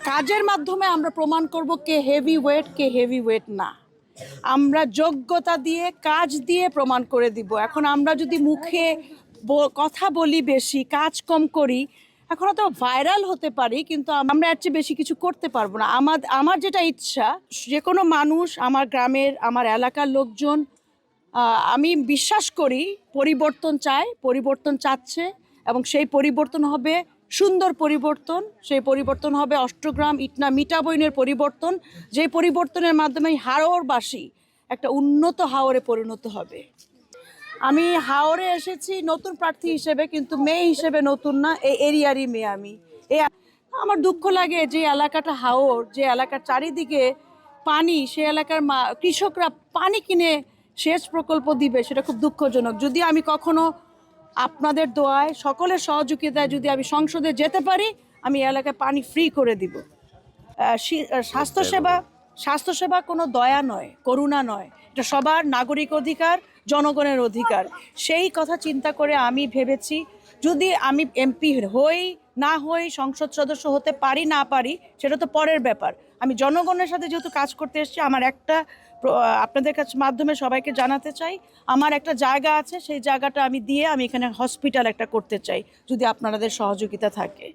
কাজের মাধ্যমে আমরা প্রমাণ করব কে হেভি ওয়েট কে হেভি ওয়েট না। আমরা যোগ্যতা দিয়ে কাজ দিয়ে প্রমাণ করে দিব। এখন আমরা যদি মুখে কথা বলি বেশি, কাজ কম করি, এখন তো ভাইরাল হতে পারি, কিন্তু আমরা এর চেয়ে বেশি কিছু করতে পারবো না। আমার যেটা ইচ্ছা, যে কোনো মানুষ, আমার গ্রামের, আমার এলাকার লোকজন, আমি বিশ্বাস করি পরিবর্তন চায়, পরিবর্তন চাচ্ছে, এবং সেই পরিবর্তন হবে সুন্দর পরিবর্তন। সেই পরিবর্তন হবে অষ্টগ্রাম ইটনা মিঠাবইনের পরিবর্তন, যে পরিবর্তনের মাধ্যমে হাওরবাসী একটা উন্নত হাওরে পরিণত হবে। আমি হাওরে এসেছি নতুন প্রার্থী হিসেবে, কিন্তু মেয়ে হিসেবে নতুন না, এই এরিয়ারই মেয়ে আমি। আমার দুঃখ লাগে যে এলাকাটা হাওর, যে এলাকার চারিদিকে পানি, সে এলাকার কৃষকরা পানি কিনে সেচ প্রকল্প দিবে, সেটা খুব দুঃখজনক। যদি আমি কখনো আপনাদের দোয়ায়, সকলের সহযোগিতায় যদি আমি সংসদে যেতে পারি, আমি এলাকায় পানি ফ্রি করে দিব। স্বাস্থ্যসেবা কোনো দয়া নয়, করুণা নয়, এটা সবার নাগরিক অধিকার, জনগণের অধিকার। সেই কথা চিন্তা করে আমি ভেবেছি, যদি আমি এমপি হই না হই, সংসদ সদস্য হতে পারি না পারি, সেটা তো পরের ব্যাপার। আমি জনগণের সাথে যেহেতু কাজ করতে এসেছি, আমার একটা আপনাদের কাছে মাধ্যমে সবাইকে জানাতে চাই, আমার একটা জায়গা আছে, সেই জায়গাটা আমি দিয়ে আমি এখানে হসপিটাল একটা করতে চাই, যদি আপনাদের সহযোগিতা থাকে।